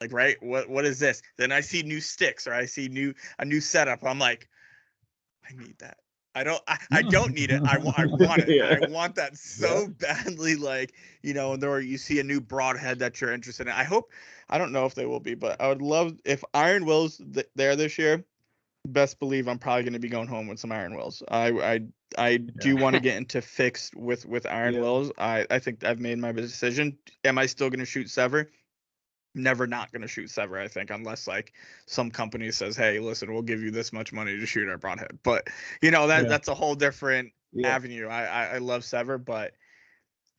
like, right, what is this? Then I see new sticks or I see a new setup. I'm like, I need that. I don't need it. I want it. Yeah. I want that so badly. Like, and or you see a new broadhead that you're interested in. I don't know if they will be, but I would love if Iron Will's there this year. Best believe I'm probably going to be going home with some Iron Wills. I do want to get into fixed with Iron Yeah. Wills. I think I've made my decision. Am I still going to shoot Sever? Never not going to shoot Sever, I think, unless like some company says, hey, listen, we'll give you this much money to shoot our broadhead. But that's a whole different Yeah. avenue. I love Sever, but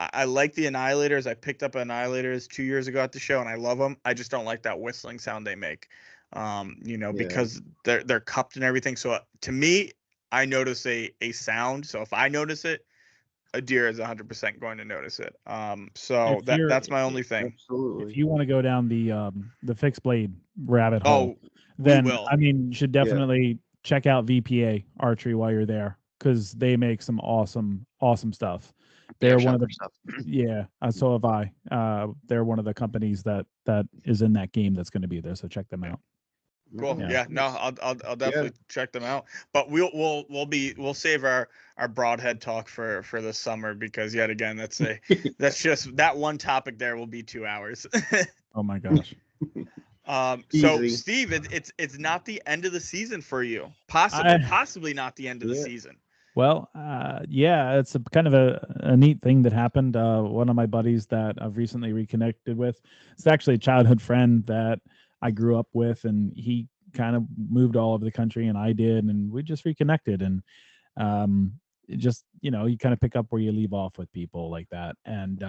I like the Annihilators. I picked up Annihilators 2 years ago at the show, and I love them. I just don't like that whistling sound they make, because they're cupped and everything. So to me, I notice a sound. So if I notice it, a deer is 100% going to notice it. So If you're that's my only thing. if Absolutely. you want to go down the fixed blade rabbit hole, Oh, we then will. I mean, you should definitely check out VPA Archery while you're there, because they make some awesome stuff. Yeah, They're I've one shot of their the stuff. yeah, so have I. They're one of the companies that is in that game that's going to be there. So check them out. Cool. Mhm. Yeah. No, I'll definitely check them out. But we'll save our broadhead talk for this summer, because yet again that's just that one topic there will be 2 hours. Oh my gosh. So Easy. Steve, it's not the end of the season for you. I, Possibly not the end of the Yeah. season. well, yeah, it's a kind of a neat thing that happened. One of my buddies that I've recently reconnected with, it's actually a childhood friend that I grew up with, and he kind of moved all over the country, and I did, and we just reconnected. And it just, you kind of pick up where you leave off with people like that. And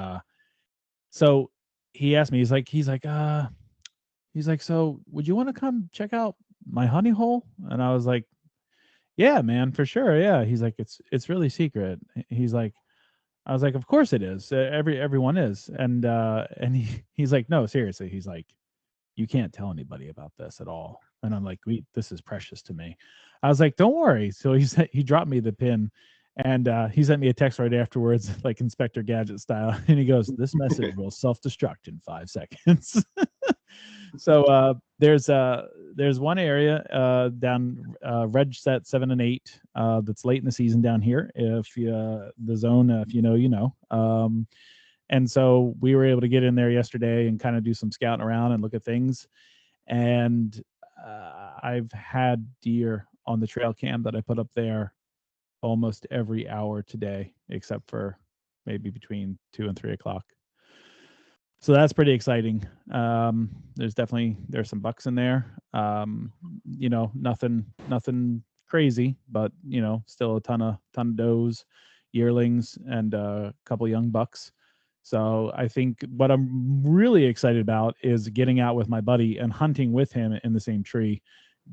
so he asked me, he's like, so would you want to come check out my honey hole? And I was like, yeah, man, for sure. Yeah. He's like, it's really secret. He's like, I was like, of course it is. Everyone is. And he's like, no, seriously. He's like, you can't tell anybody about this at all. And I'm like, this is precious to me. I was like, don't worry. So he dropped me the pin, and he sent me a text right afterwards, like Inspector Gadget style. And he goes, this message will self-destruct in 5 seconds. So there's one area down Reg set 7 and 8 that's late in the season down here. If the zone, if you know, you know. And so we were able to get in there yesterday and kind of do some scouting around and look at things. And I've had deer on the trail cam that I put up there almost every hour today, except for maybe between 2 and 3 o'clock. So that's pretty exciting. There's some bucks in there. Nothing crazy, but still a ton of does, yearlings, and a couple young bucks. So I think what I'm really excited about is getting out with my buddy and hunting with him in the same tree,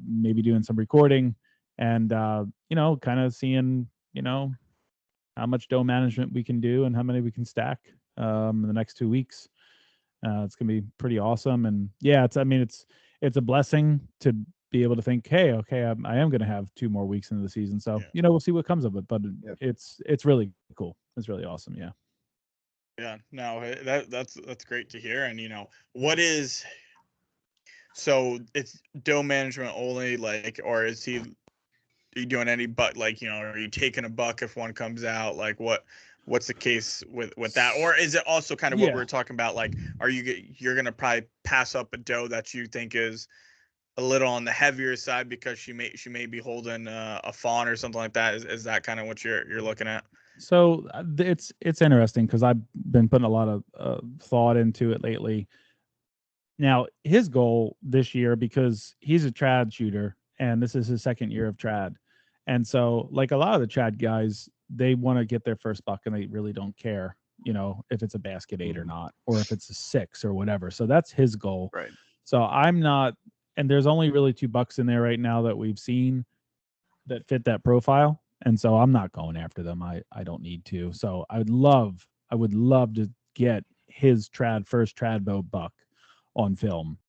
maybe doing some recording, and kind of seeing how much doe management we can do and how many we can stack in the next 2 weeks. It's gonna be pretty awesome, and yeah, it's a blessing to be able to think, hey, okay, I am gonna have 2 more weeks into the season, so we'll see what comes of it. But it's really cool. It's really awesome. Yeah. Yeah, no, that's great to hear. And what is so it's doe management only, like, or are you doing any like, are you taking a buck if one comes out? Like, what's the case with that? Or is it also kind of what we were talking about? Like, you're gonna probably pass up a doe that you think is a little on the heavier side because she may be holding a fawn or something like that? Is that kind of what you're looking at? So it's interesting because I've been putting a lot of thought into it lately. Now, his goal this year, because he's a trad shooter and this is his second year of trad, and so like a lot of the trad guys, they want to get their first buck and they really don't care, if it's a basket 8 or not, or if it's a 6 or whatever. So that's his goal. Right. So I'm not, and there's only really 2 bucks in there right now that we've seen that fit that profile. And so I'm not going after them. I don't need to. So I would love to get his first trad bow buck on film.